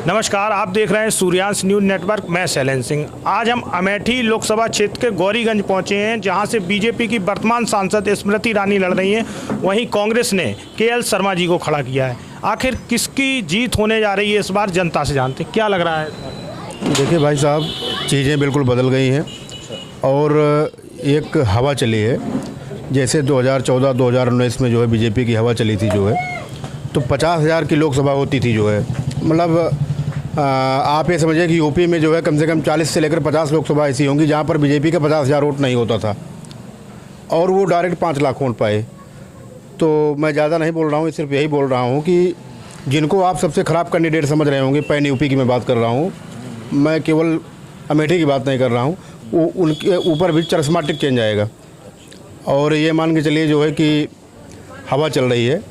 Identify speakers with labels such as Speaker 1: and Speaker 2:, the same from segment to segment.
Speaker 1: नमस्कार, आप देख रहे हैं सूर्यांश न्यूज़ नेटवर्क। मैं शैलेंद्र सिंह। आज हम अमेठी लोकसभा क्षेत्र के गौरीगंज पहुंचे हैं, जहां से बीजेपी की वर्तमान सांसद स्मृति ईरानी लड़ रही हैं। वहीं कांग्रेस ने केएल शर्मा जी को खड़ा किया है। आखिर किसकी जीत होने जा रही है इस बार, जनता से जानते हैं। क्या लग रहा है?
Speaker 2: देखिए भाई साहब, चीज़ें बिल्कुल बदल गई हैं और एक हवा चली है। जैसे 2014-2019 में जो है बीजेपी की हवा चली थी जो है, तो 50,000 की लोकसभा होती थी जो है। मतलब आप ये समझिए कि यूपी में जो है कम से कम 40 से लेकर 50 लोकसभा ऐसी होंगी जहाँ पर बीजेपी का 50,000 वोट नहीं होता था और वो डायरेक्ट 5 लाख वोट पाए। तो मैं ज़्यादा नहीं बोल रहा हूँ, सिर्फ यही बोल रहा हूँ कि जिनको आप सबसे ख़राब कैंडिडेट समझ रहे होंगे, पैन यूपी की मैं बात कर रहा हूँ, मैं केवल अमेठी की बात नहीं कर रहा हूँ, वो उनके ऊपर भी चरस्माटिक चेंज आएगा। और ये मान के चलिए जो है कि हवा चल रही है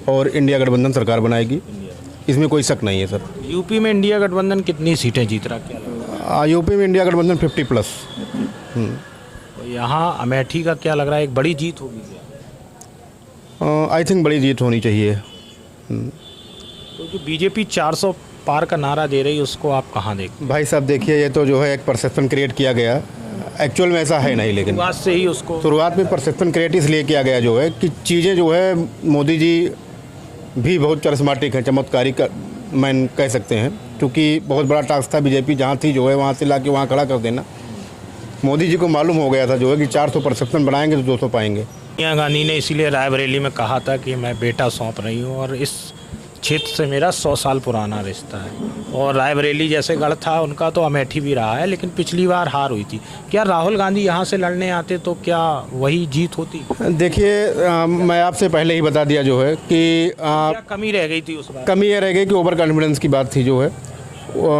Speaker 2: और इंडिया गठबंधन सरकार बनाएगी, इसमें कोई शक नहीं है सर।
Speaker 1: यूपी में इंडिया गठबंधन कितनी सीटें जीत रहा, क्या लग रहा है?
Speaker 2: यूपी में इंडिया गठबंधन 50+।
Speaker 1: तो यहाँ अमेठी का क्या लग रहा है, एक बड़ी जीत होगी क्या?
Speaker 2: आई थिंक बड़ी जीत होनी चाहिए।
Speaker 1: तो जो बीजेपी 400 पार का नारा दे रही है, उसको आप कहाँ देखते?
Speaker 2: भाई साहब देखिए, ये तो जो है एक परसेप्शन क्रिएट किया गया, एक्चुअल में ऐसा है नहीं। लेकिन
Speaker 1: शुरुआत से ही उसको
Speaker 2: शुरुआत में परसेप्शन क्रिएट इसलिए किया गया जो है कि चीज़ें जो है, मोदी जी भी बहुत चरस्माटिक है, चमत्कारी का मैं कह सकते हैं, क्योंकि बहुत बड़ा टास्क था बीजेपी जहाँ थी जो है वहाँ से लाके वहाँ खड़ा कर देना। मोदी जी को मालूम हो गया था जो है कि 400 परसेप्शन बनाएंगे तो 200 पाएंगे।
Speaker 1: सोनिया गांधी ने इसीलिए रायबरेली में कहा था कि मैं बेटा सौंप रही हूँ और इस क्षेत्र से मेरा 100 साल पुराना रिश्ता है। और रायबरेली जैसे गढ़ था उनका, तो अमेठी भी रहा है, लेकिन पिछली बार हार हुई थी। क्या राहुल गांधी यहाँ से लड़ने आते तो क्या वही जीत होती?
Speaker 2: देखिए, मैं आपसे पहले ही बता दिया जो है कि
Speaker 1: क्या कमी रह गई थी उस बार?
Speaker 2: कमी ये रह गई कि ओवर कॉन्फिडेंस की बात थी जो है।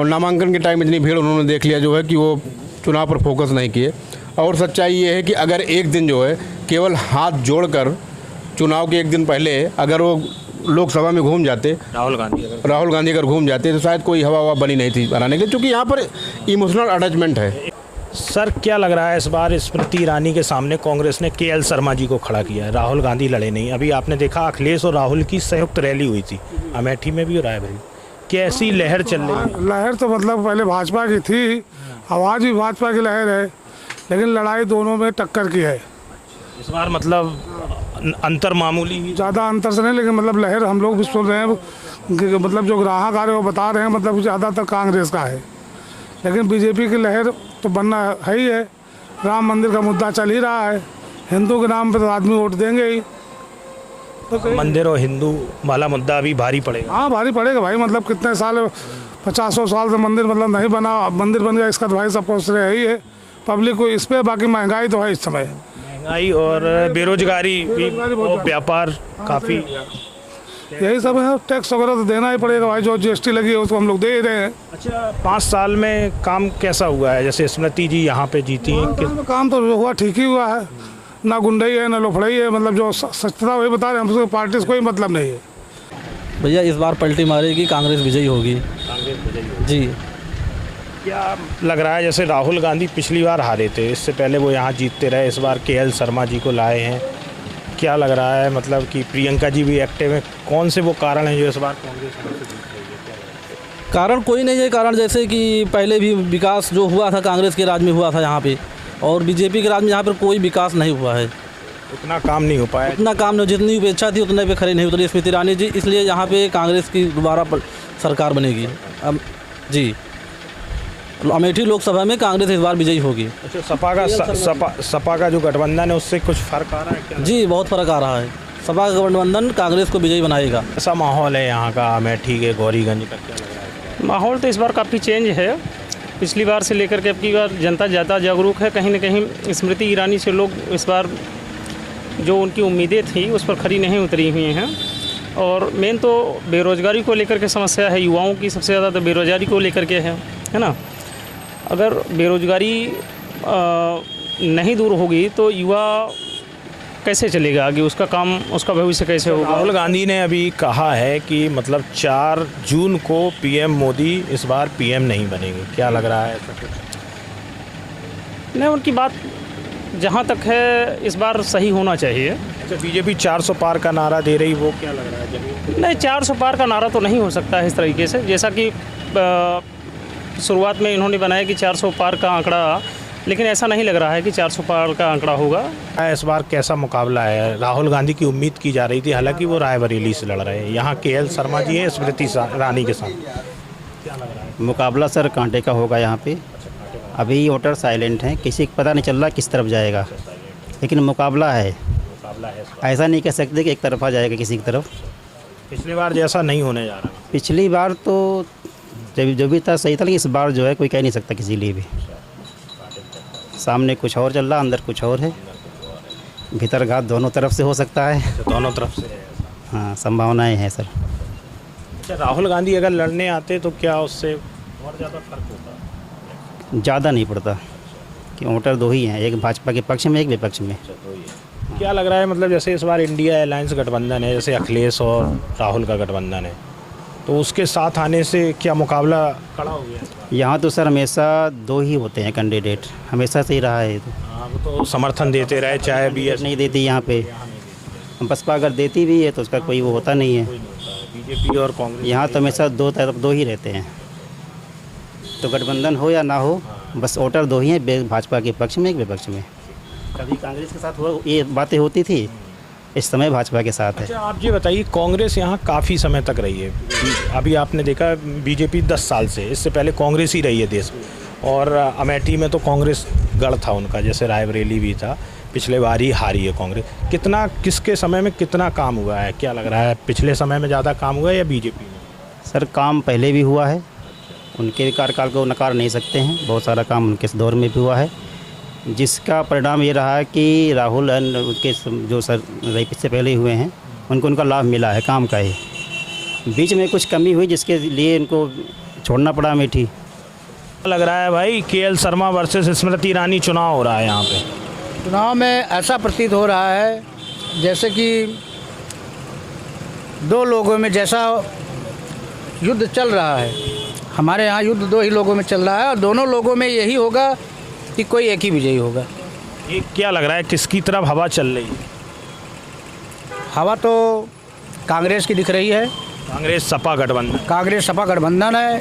Speaker 2: नामांकन के टाइम इतनी भीड़ उन्होंने देख लिया जो है कि वो चुनाव पर फोकस नहीं किए। और सच्चाई ये है कि अगर एक दिन जो है केवल हाथ जोड़कर चुनाव के एक दिन पहले अगर वो लोकसभा में घूम जाते, राहुल गांधी अगर घूम जाते, तो शायद कोई हवा बनी नहीं थी बनाने के लिए, क्योंकि यहाँ पर इमोशनल अटैचमेंट है।
Speaker 1: सर, क्या लग रहा है इस बार स्मृति ईरानी के सामने कांग्रेस ने केएल शर्मा जी को खड़ा किया है, राहुल गांधी लड़े नहीं। अभी आपने देखा अखिलेश और राहुल की संयुक्त रैली हुई थी अमेठी में भी और रायबरेली। कैसी लहर चल रही है?
Speaker 3: लहर तो मतलब पहले भाजपा की थी, आवाज़ भी भाजपा की लहर है, लेकिन लड़ाई दोनों में टक्कर की है।
Speaker 1: इस बार मतलब अंतर मामूली,
Speaker 3: ज़्यादा अंतर से नहीं, लेकिन मतलब लहर हम लोग भी सुन रहे हैं कि मतलब जो ग्राहक आ रहे हैं वो बता रहे हैं मतलब ज़्यादातर कांग्रेस का है, लेकिन बीजेपी की लहर तो बनना है ही है। राम मंदिर का मुद्दा चल ही रहा है, हिंदू के नाम पर तो आदमी वोट देंगे ही। तो
Speaker 1: मंदिर और हिंदू वाला मुद्दा अभी भारी पड़ेगा।
Speaker 3: हाँ, भारी पड़ेगा भाई। मतलब कितने साल, 50 साल से मंदिर मतलब नहीं बना, मंदिर बन गया, इसका तो भाई सबको श्रेय ही है पब्लिक को इस पर। बाकी महंगाई तो है इस समय,
Speaker 1: महंगाई और बेरोजगारी भी, और व्यापार काफ़ी,
Speaker 3: यही सब है। टैक्स वगैरह तो देना ही पड़ेगा भाई, जो जीएसटी लगी है उसको हम लोग दे ही रहे हैं।
Speaker 1: अच्छा, 5 साल में काम कैसा हुआ है? जैसे स्मृति जी यहाँ पे जीती हैं,
Speaker 3: काम तो हुआ, ठीक ही हुआ है। ना गुंडई है ना लोफड़ई है, मतलब जो सच्चा वही बता रहे हैं, हमसे पार्टी से कोई मतलब नहीं है।
Speaker 4: भैया इस बार पलटी मारेगी, कांग्रेस विजयी होगी।
Speaker 1: कांग्रेस विजयी होगी
Speaker 4: जी।
Speaker 1: क्या लग रहा है? जैसे राहुल गांधी पिछली बार हारे थे, इससे पहले वो यहाँ जीतते रहे, इस बार केएल शर्मा जी को लाए हैं। क्या लग रहा है मतलब कि प्रियंका जी भी एक्टिव है? कौन से वो कारण हैं जो इस बार कांग्रेस जीत रही है?
Speaker 4: कारण कोई नहीं है। कारण जैसे कि पहले भी विकास जो हुआ था कांग्रेस के राज में हुआ था यहाँ पे, और बीजेपी के राज में यहाँ पर कोई विकास नहीं हुआ है।
Speaker 1: उतना काम नहीं हो पाया,
Speaker 4: उतना काम नहीं, जितनी अपेक्षा थी उतने पे खड़े नहीं उतरी स्मृति ईरानी जी, इसलिए यहाँ पे कांग्रेस की दोबारा सरकार बनेगी। अब जी, अमेठी लोकसभा में कांग्रेस इस बार विजयी होगी।
Speaker 1: अच्छा, सपा का जो गठबंधन है उससे कुछ फर्क आ रहा है क्या?
Speaker 4: जी, बहुत फर्क आ रहा है। सपा का गठबंधन कांग्रेस को विजयी बनाएगा।
Speaker 1: ऐसा माहौल है यहाँ का अमेठी के गौरीगंज का, क्या लग रहा है?
Speaker 5: माहौल तो इस बार काफ़ी चेंज है, पिछली बार से लेकर के अब की बार जनता ज़्यादा जागरूक है। कहीं न कहीं स्मृति ईरानी से लोग इस बार जो उनकी उम्मीदें थी उस पर खरी नहीं उतरी हुई हैं। और मेन तो बेरोज़गारी को लेकर के समस्या है, युवाओं की सबसे ज़्यादा तो बेरोज़गारी को लेकर के है ना। अगर बेरोज़गारी नहीं दूर होगी तो युवा कैसे चलेगा आगे, उसका काम, उसका भविष्य कैसे होगा?
Speaker 1: राहुल गांधी ने अभी कहा है कि मतलब 4 जून को पीएम मोदी इस बार पीएम नहीं बनेंगे। क्या लग रहा है?
Speaker 5: नहीं, उनकी बात जहाँ तक है इस बार सही होना चाहिए।
Speaker 1: अच्छा, बीजेपी 400 पार का नारा दे रही, वो क्या लग रहा है जमीन?
Speaker 5: नहीं, 400 पार का नारा तो नहीं हो सकता है इस तरीके से, जैसा कि शुरुआत में इन्होंने बनाया कि 400 पार का आंकड़ा, लेकिन ऐसा नहीं लग रहा है कि 400 पार का आंकड़ा होगा।
Speaker 1: इस बार कैसा मुकाबला है? राहुल गांधी की उम्मीद की जा रही थी, हालांकि वो रायबरेली से लड़ रहे हैं, यहाँ केएल शर्मा जी हैं स्मृति ईरानी के साथ। क्या लग रहा है?
Speaker 6: मुकाबला सर कांटे का होगा यहाँ पे। अभी वोटर साइलेंट हैं, किसी को पता नहीं चल रहा किस तरफ जाएगा, लेकिन मुकाबला है। ऐसा नहीं कह सकते कि एक तरफा जाएगा किसी की तरफ।
Speaker 1: पिछली बार जैसा नहीं होने जा रहा।
Speaker 6: पिछली बार तो जो भी था सही था, लेकिन इस बार जो है कोई कह नहीं सकता किसी लिए भी। सामने कुछ और चल रहा, अंदर कुछ और है। भीतर घात दोनों तरफ से हो सकता है।
Speaker 1: दोनों तरफ से है।
Speaker 6: हाँ, संभावनाएं हैं सर।
Speaker 1: अच्छा, राहुल गांधी अगर लड़ने आते तो क्या उससे और ज़्यादा फर्क होता?
Speaker 6: ज़्यादा नहीं पड़ता कि वोटर दो ही हैं, एक भाजपा के पक्ष में, एक विपक्ष में।
Speaker 1: क्या लग रहा है, मतलब जैसे इस बार इंडिया अलायंस गठबंधन है, जैसे अखिलेश और राहुल का गठबंधन है, तो उसके साथ आने से क्या मुकाबला कड़ा हो गया?
Speaker 6: यहाँ तो सर हमेशा दो ही होते हैं कैंडिडेट, हमेशा से ही रहा है।
Speaker 1: हाँ, वो तो समर्थन देते रहे, चाहे BS
Speaker 6: नहीं देती यहाँ पे। बसपा अगर देती भी है तो उसका कोई वो होता नहीं है।
Speaker 1: बीजेपी और कांग्रेस
Speaker 6: यहाँ तो हमेशा दो तरफ दो ही रहते हैं, तो गठबंधन हो या ना हो, बस वोटर दो ही हैं, भाजपा के पक्ष में, एक विपक्ष में। कभी कांग्रेस के साथ ये बातें होती थी, इस समय भाजपा के साथ है।
Speaker 1: अच्छा, आप ये बताइए, कांग्रेस यहाँ काफ़ी समय तक रही है, अभी आपने देखा बीजेपी 10 साल से, इससे पहले कांग्रेस ही रही है देश में, और अमेठी में तो कांग्रेस गढ़ था उनका, जैसे रायबरेली भी था, पिछले बार ही हारी है कांग्रेस। कितना, किसके समय में कितना काम हुआ है, क्या लग रहा है? पिछले समय में ज़्यादा काम हुआ है या बीजेपी में?
Speaker 6: सर काम पहले भी हुआ है, उनके कार्यकाल को नकार नहीं सकते हैं, बहुत सारा काम उनके दौर में भी हुआ है, जिसका परिणाम ये रहा है कि राहुल उनके जो सर से पहले हुए हैं उनको उनका लाभ मिला है काम का ही। बीच में कुछ कमी हुई जिसके लिए इनको छोड़ना पड़ा अमेठी।
Speaker 1: लग रहा है भाई, केएल शर्मा वर्सेस स्मृति ईरानी चुनाव हो रहा है यहाँ पे।
Speaker 7: चुनाव में ऐसा प्रतीत हो रहा है जैसे कि दो लोगों में जैसा युद्ध चल रहा है, हमारे यहाँ युद्ध दो ही लोगों में चल रहा है, और दोनों लोगों में यही होगा कि कोई एक ही विजयी होगा।
Speaker 1: ये क्या लग रहा है, किसकी तरफ हवा चल रही है?
Speaker 7: हवा तो कांग्रेस की दिख रही है।
Speaker 1: कांग्रेस सपा गठबंधन।
Speaker 7: कांग्रेस सपा गठबंधन है,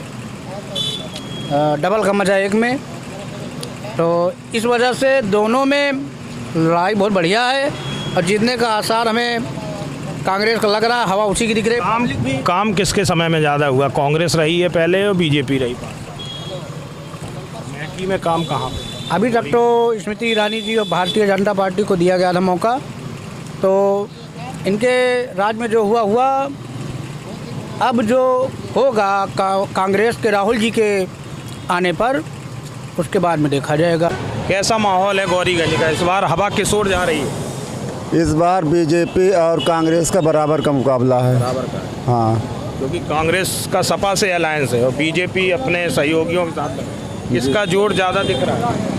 Speaker 7: डबल का मजा एक में, तो इस वजह से दोनों में लड़ाई बहुत बढ़िया है, और जीतने का आसार हमें कांग्रेस का लग रहा है, हवा उसी की दिख रही है।
Speaker 1: काम किसके समय में ज़्यादा हुआ? कांग्रेस रही है पहले और बीजेपी रही? अमेठी में काम कहाँ पे?
Speaker 7: अभी तक तो स्मृति ईरानी जी और भारतीय जनता पार्टी को दिया गया था मौका, तो इनके राज में जो हुआ, अब जो होगा कांग्रेस के राहुल जी के आने पर, उसके बाद में देखा जाएगा।
Speaker 1: कैसा माहौल है गौरीगंज का? इस बार हवा किस ओर जा रही है?
Speaker 8: इस बार बीजेपी और कांग्रेस का बराबर का मुकाबला है।
Speaker 1: बराबर का।
Speaker 8: हाँ,
Speaker 1: क्योंकि कांग्रेस का सपा से अलायंस है और बीजेपी अपने सहयोगियों के साथ है। किसका जोर ज़्यादा दिख रहा है?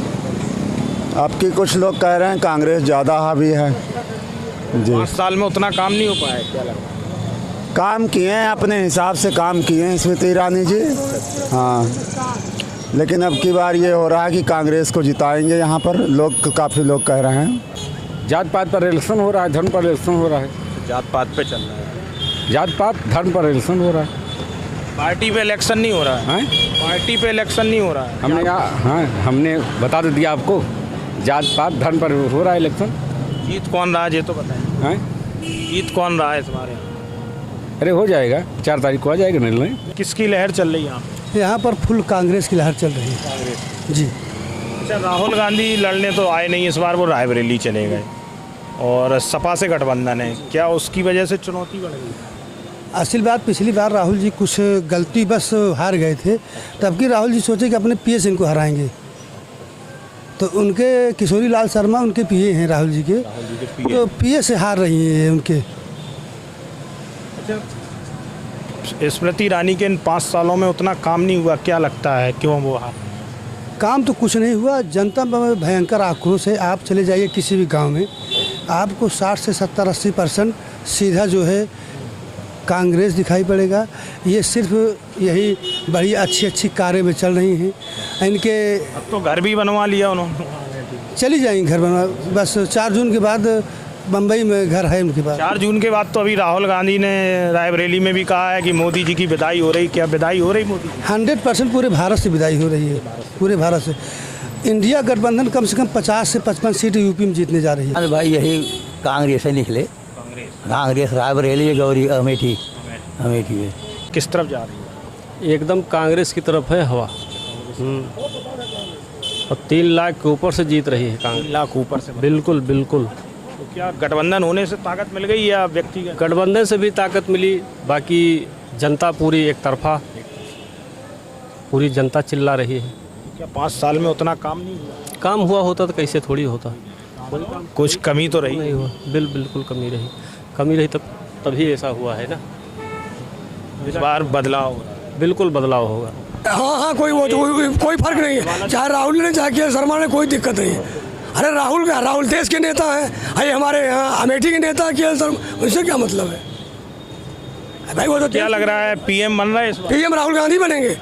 Speaker 8: अब की कुछ लोग कह रहे हैं कांग्रेस ज़्यादा हावी है जी।
Speaker 1: 5 साल में उतना काम नहीं हो पाया, क्या लग रहा है?
Speaker 8: काम किए हैं, अपने हिसाब से काम किए हैं स्मृति ईरानी जी। हाँ, लेकिन अब की बार ये हो रहा है कि कांग्रेस को जिताएंगे यहाँ पर, लोग काफ़ी लोग कह रहे हैं।
Speaker 9: जात पात पर इलेक्शन हो रहा है, धर्म पर इलेक्शन हो रहा है।
Speaker 1: जात पात पे चल रहा है,
Speaker 9: जात पात धर्म पर इलेक्शन हो रहा है।
Speaker 1: पार्टी पे इलेक्शन नहीं हो रहा है। पार्टी पे इलेक्शन नहीं हो रहा है।
Speaker 9: हमने कहा, हाँ, हमने बता तो दिया आपको, जात पात धर्म पर हो रहा है इलेक्शन।
Speaker 1: जीत कौन रहा है ये तो बताएं। जीत कौन रहा है तुम्हारे यहाँ?
Speaker 9: अरे हो जाएगा, 4 तारीख को आ जाएगा निर्णय।
Speaker 1: किसकी लहर चल रही है यहाँ?
Speaker 10: यहाँ पर फुल कांग्रेस की लहर चल रही है।
Speaker 1: कांग्रेस
Speaker 10: जी।
Speaker 1: अच्छा, राहुल गांधी लड़ने तो आए नहीं इस बार, वो रायबरेली चले गए और सपा से गठबंधन है, क्या उसकी वजह से चुनौती बढ़ गई?
Speaker 10: असल बात, पिछली बार राहुल जी कुछ गलती बस हार गए थे, तब कि राहुल जी सोचे कि अपने पीए इनको हराएंगे, तो उनके किशोरी लाल शर्मा उनके पीए हैं राहुल जी के, तो पीए से हार रही हैं उनके।
Speaker 1: स्मृति ईरानी के इन 5 सालों में उतना काम नहीं हुआ, क्या लगता है क्यों वो हार?
Speaker 10: काम तो कुछ नहीं हुआ, जनता में भयंकर आक्रोश है। आप चले जाइए किसी भी गांव में, आपको 60 से 70-80% सीधा जो है कांग्रेस दिखाई पड़ेगा। ये सिर्फ यही बड़ी अच्छी कार्य में चल रही हैं इनके।
Speaker 1: अब तो घर भी बनवा लिया उन्होंने।
Speaker 10: चली जाएंगी घर बनवा, बस 4 जून के बाद बम्बई में घर है उनके पास।
Speaker 1: 4 जून के बाद तो अभी राहुल गांधी ने रायबरेली में भी कहा है कि मोदी जी की विदाई हो रही। क्या विदाई हो रही मोदी?
Speaker 10: 100% पूरे भारत से विदाई हो रही है, पूरे भारत से। इंडिया गठबंधन कम से कम 50 से 55 सीट यूपी में जीतने जा रही है।
Speaker 7: अरे भाई यही कांग्रेस से निकले, कांग्रेस रायबरेली गौरी अमेठी है।
Speaker 1: किस तरफ जा रही है?
Speaker 5: एकदम कांग्रेस की तरफ है हवा। और 3 लाख के ऊपर से जीत रही है कांग्रेस।
Speaker 1: 3 लाख ऊपर से।
Speaker 5: बिल्कुल बिल्कुल।
Speaker 1: तो क्या गठबंधन होने से ताकत मिल गई या व्यक्तिगत?
Speaker 5: गठबंधन से भी ताकत मिली, बाकी जनता पूरी एक तरफा, पूरी जनता चिल्ला रही है।
Speaker 1: क्या 5 साल में उतना काम नहीं हुआ?
Speaker 5: काम हुआ होता तो कैसे थोड़ी होता।
Speaker 1: कुछ कमी तो रही
Speaker 5: नहीं हुआ, बिल्कुल कमी रही तभी ऐसा हुआ है ना।
Speaker 1: इस बार बदलाव हो रहा है।
Speaker 5: बिल्कुल बदलाव होगा।
Speaker 11: हाँ कोई फर्क नहीं है, चाहे राहुल ने चाहे के शर्मा ने, कोई दिक्कत नहीं है। अरे राहुल देश के नेता हैं, अरे हमारे यहाँ अमेठी के नेता के शर्मा, उससे क्या मतलब है भाई? वो तो
Speaker 1: क्या लग रहा है पीएम बन रहा है इस बार?
Speaker 11: पीएम राहुल गांधी बनेंगे।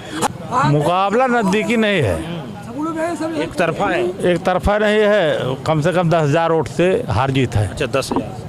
Speaker 12: मुकाबला नज़दीकी नहीं है,
Speaker 1: एक तरफा है।
Speaker 12: एक तरफा नहीं है, कम से कम 10,000 वोट से हार जीत है।
Speaker 1: अच्छा 10,000।